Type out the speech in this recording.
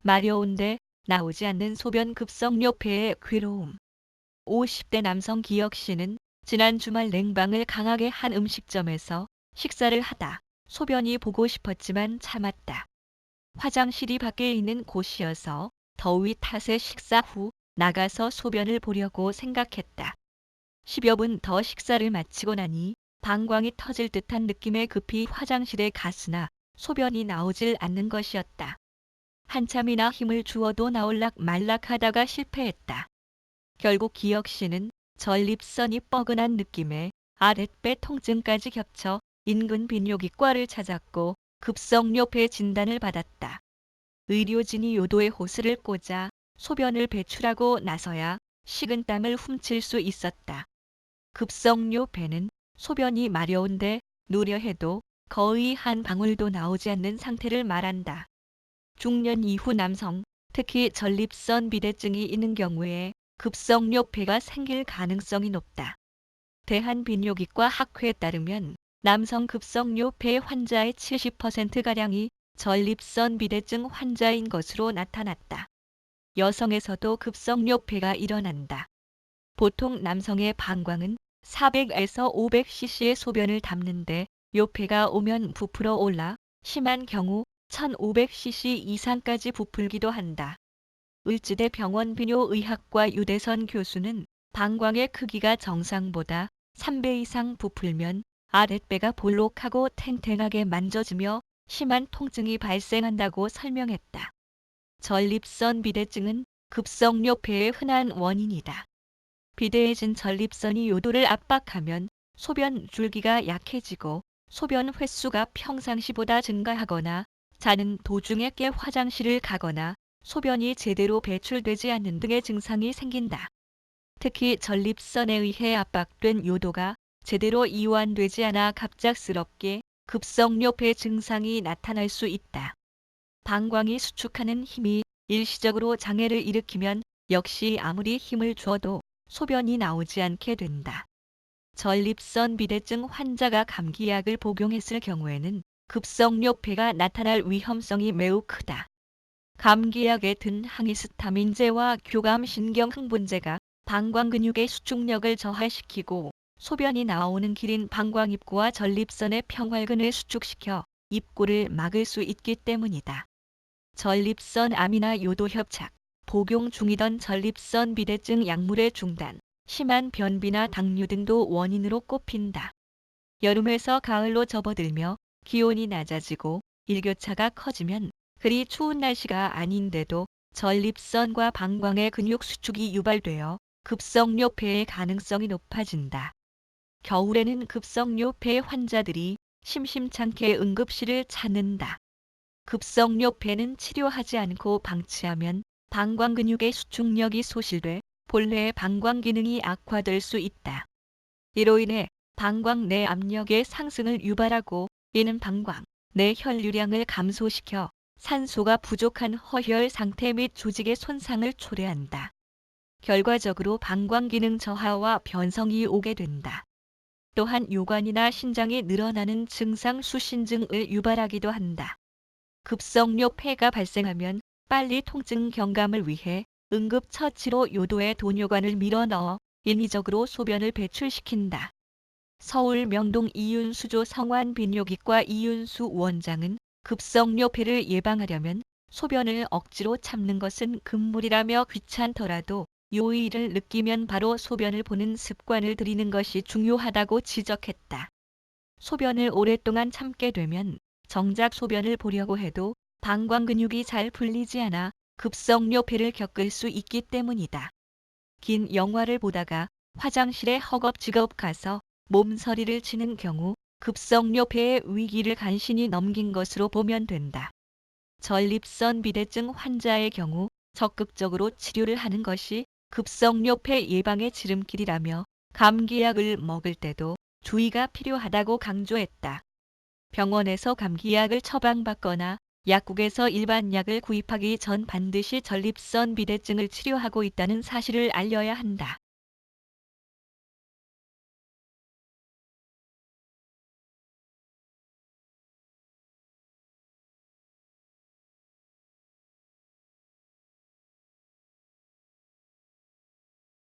마려운데 나오지 않는 소변 급성료 폐의 괴로움. 50대 남성 기혁 씨는 지난 주말 냉방을 강하게 한 음식점에서 식사를 하다 소변이 보고 싶었지만 참았다. 화장실이 밖에 있는 곳이어서 더위 탓에 식사 후 나가서 소변을 보려고 생각했다. 10여 분 더 식사를 마치고 나니 방광이 터질 듯한 느낌에 급히 화장실에 갔으나 소변이 나오질 않는 것이었다. 한참이나 힘을 주어도 나올락 말락하다가 실패했다. 결국 기혁 씨는 전립선이 뻐근한 느낌에 아랫배 통증까지 겹쳐 인근 비뇨기과를 찾았고 급성료폐 진단을 받았다. 의료진이 요도에 호스를 꽂아 소변을 배출하고 나서야 식은땀을 훔칠 수 있었다. 급성료폐는 소변이 마려운데 누려 해도 거의 한 방울도 나오지 않는 상태를 말한다. 중년 이후 남성, 특히 전립선 비대증이 있는 경우에 급성료폐가 생길 가능성이 높다. 대한비뇨기과 학회에 따르면 남성 급성료폐 환자의 70%가량이 전립선 비대증 환자인 것으로 나타났다. 여성에서도 급성료폐가 일어난다. 보통 남성의 방광은 400에서 500cc의 소변을 담는데 요폐가 오면 부풀어 올라 심한 경우 1500cc 이상까지 부풀기도 한다. 을지대 병원 비뇨의학과 유대선 교수는 방광의 크기가 정상보다 3배 이상 부풀면 아랫배가 볼록하고 탱탱하게 만져지며 심한 통증이 발생한다고 설명했다. 전립선 비대증은 급성료폐의 흔한 원인이다. 비대해진 전립선이 요도를 압박하면 소변 줄기가 약해지고 소변 횟수가 평상시보다 증가하거나 자는 도중에 깨 화장실을 가거나 소변이 제대로 배출되지 않는 등의 증상이 생긴다. 특히 전립선에 의해 압박된 요도가 제대로 이완되지 않아 갑작스럽게 급성료폐 증상이 나타날 수 있다. 방광이 수축하는 힘이 일시적으로 장애를 일으키면 역시 아무리 힘을 줘도 소변이 나오지 않게 된다. 전립선 비대증 환자가 감기약을 복용했을 경우에는 급성료폐가 나타날 위험성이 매우 크다. 감기약에 든 항히스타민제와 교감신경흥분제가 방광 근육의 수축력을 저하시키고 소변이 나오는 길인 방광입구와 전립선의 평활근을 수축시켜 입구를 막을 수 있기 때문이다. 전립선 암이나 요도 협착, 복용 중이던 전립선 비대증 약물의 중단, 심한 변비나 당뇨 등도 원인으로 꼽힌다. 여름에서 가을로 접어들며 기온이 낮아지고 일교차가 커지면 그리 추운 날씨가 아닌데도 전립선과 방광의 근육 수축이 유발되어 급성료폐의 가능성이 높아진다. 겨울에는 급성료폐 환자들이 심심찮게 응급실을 찾는다. 급성료폐는 치료하지 않고 방치하면 방광 근육의 수축력이 소실돼 본래의 방광 기능이 악화될 수 있다. 이로 인해 방광 내 압력의 상승을 유발하고 이는 방광 내 혈류량을 감소시켜 산소가 부족한 허혈 상태 및 조직의 손상을 초래한다. 결과적으로 방광 기능 저하와 변성이 오게 된다. 또한 요관이나 신장이 늘어나는 증상 수신증을 유발하기도 한다. 급성료폐가 발생하면 빨리 통증 경감을 위해 응급처치로 요도에 돈요관을 밀어넣어 인위적으로 소변을 배출시킨다. 서울 명동 이윤수조 성환비뇨기과 이윤수 원장은 급성료폐를 예방하려면 소변을 억지로 참는 것은 금물이라며 귀찮더라도 요의를 느끼면 바로 소변을 보는 습관을 들이는 것이 중요하다고 지적했다. 소변을 오랫동안 참게 되면 정작 소변을 보려고 해도 방광 근육이 잘 풀리지 않아 급성료폐를 겪을 수 있기 때문이다. 긴 영화를 보다가 화장실에 허겁지겁 가서 몸서리를 치는 경우 급성료폐의 위기를 간신히 넘긴 것으로 보면 된다. 전립선 비대증 환자의 경우 적극적으로 치료를 하는 것이 급성료폐 예방의 지름길이라며 감기약을 먹을 때도 주의가 필요하다고 강조했다. 병원에서 감기약을 처방받거나 약국에서 일반 약을 구입하기 전 반드시 전립선 비대증을 치료하고 있다는 사실을 알려야 한다.